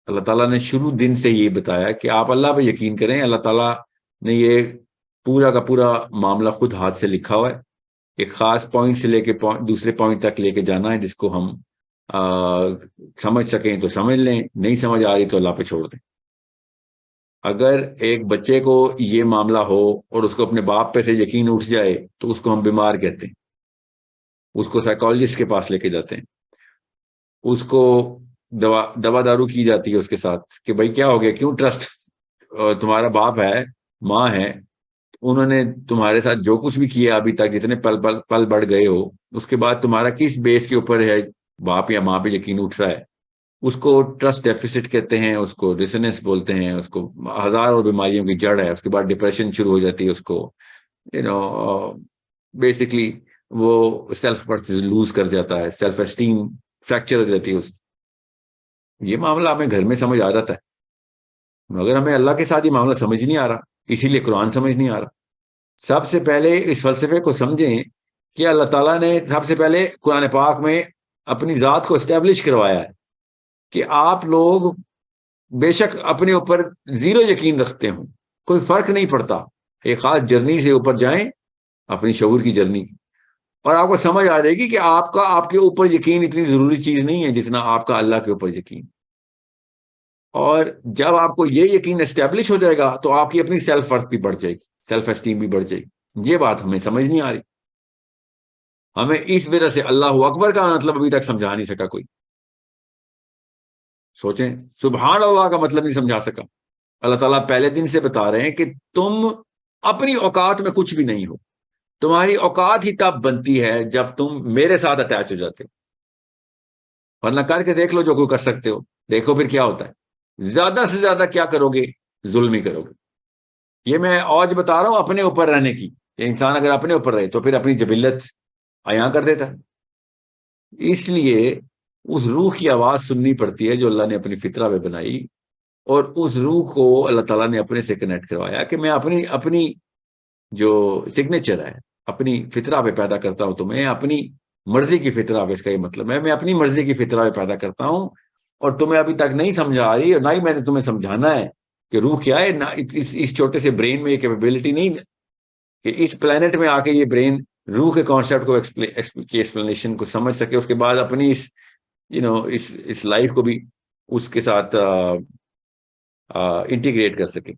اللہ تعالیٰ نے شروع دن سے یہ بتایا کہ آپ اللہ پہ یقین کریں. اللہ تعالیٰ نے یہ پورا کا پورا معاملہ خود ہاتھ سے لکھا ہوا ہے. ایک خاص پوائنٹ سے لے کے دوسرے پوائنٹ تک لے کے جانا ہے, جس کو ہم سمجھ سکیں تو سمجھ لیں, نہیں سمجھ آ رہی تو اللہ پہ چھوڑ دیں. اگر ایک بچے کو یہ معاملہ ہو اور اس کو اپنے باپ پہ سے یقین اٹھ جائے تو اس کو ہم بیمار کہتے ہیں. اس کو سائیکالوجسٹ کے پاس لے کے جاتے ہیں, اس کو دوا دارو کی جاتی ہے اس کے ساتھ کہ بھائی کیا ہو گیا, کیوں ٹرسٹ, تمہارا باپ ہے, ماں ہے, انہوں نے تمہارے ساتھ جو کچھ بھی کیا ابھی تک, جتنے پل بڑھ گئے ہو, اس کے بعد تمہارا کس بیس کے اوپر ہے باپ یا ماں پہ یقین اٹھ رہا ہے. اس کو ٹرسٹ ڈیفیسٹ کہتے ہیں, اس کو ڈسنس بولتے ہیں, اس کو ہزاروں بیماریوں کی جڑ ہے. اس کے بعد ڈپریشن شروع ہو جاتی ہے, اس کو بیسکلی وہ سیلف ورتھ لوز کر جاتا ہے, سیلف اسٹیم فریکچر ہو جاتی ہے. یہ معاملہ ہمیں گھر میں سمجھ آ جاتا ہے, مگر ہمیں اللہ کے ساتھ یہ معاملہ سمجھ نہیں آ رہا, اسی لیے قرآن سمجھ نہیں آ رہا. سب سے پہلے اس فلسفے کو سمجھیں کہ اللہ تعالیٰ نے سب سے پہلے قرآن پاک میں اپنی ذات کو اسٹیبلش کروایا ہے کہ آپ لوگ بے شک اپنے اوپر زیرو یقین رکھتے ہوں, کوئی فرق نہیں پڑتا, ایک خاص جرنی سے اوپر جائیں, اپنی شعور کی جرنی, اور آپ کو سمجھ آ جائے گی کہ آپ کے اوپر یقین اتنی ضروری چیز نہیں ہے جتنا آپ کا اللہ کے اوپر یقین. اور جب آپ کو یہ یقین اسٹیبلش ہو جائے گا تو آپ کی اپنی سیلف ورتھ بھی بڑھ جائے گی, سیلف اسٹیم بھی بڑھ جائے گی. یہ بات ہمیں سمجھ نہیں آ رہی. ہمیں اس وجہ سے اللہ اکبر کا مطلب ابھی تک سمجھا نہیں سکا کوئی. سوچیں, سبحان اللہ کا مطلب نہیں سمجھا سکا. اللہ تعالیٰ پہلے دن سے بتا رہے ہیں کہ تم اپنی اوقات میں کچھ بھی نہیں ہو, تمہاری اوقات ہی تب بنتی ہے جب تم میرے ساتھ اٹیچ ہو جاتے ہو. ورنہ کر کے دیکھ لو جو کوئی کر سکتے ہو, دیکھو پھر کیا ہوتا ہے. زیادہ سے زیادہ کیا کرو گے, ظلم ہی کرو گے. یہ میں آج بتا رہا ہوں اپنے اوپر رہنے کی. انسان اگر اپنے اوپر رہے تو پھر اپنی جبلت عیاں کر دیتا ہے. اس لیے اس روح کی آواز سننی پڑتی ہے جو اللہ نے اپنی فطرہ میں بنائی, اور اس روح کو اللہ تعالیٰ نے اپنے سے کنیکٹ کروایا کہ میں اپنی جو سگنیچر ہے, اپنی فطرہ پہ پیدا کرتا ہوں تمہیں, اپنی مرضی کی فطرہ پہ. اس کا یہ مطلب ہے میں اپنی مرضی کی فطرہ پہ پیدا کرتا ہوں, اور تمہیں ابھی تک نہیں سمجھا آ رہی, اور نہ ہی میں نے تمہیں سمجھانا ہے کہ روح کیا ہے. نہ اس چھوٹے سے برین میں یہ کیپیبلٹی نہیں کہ اس پلانٹ میں آ کے یہ برین روح کے کانسیپٹ کو کی ایکسپلینیشن کو سمجھ سکے, اس کے بعد اپنی اس لائف کو بھی اس کے ساتھ انٹیگریٹ کر سکے.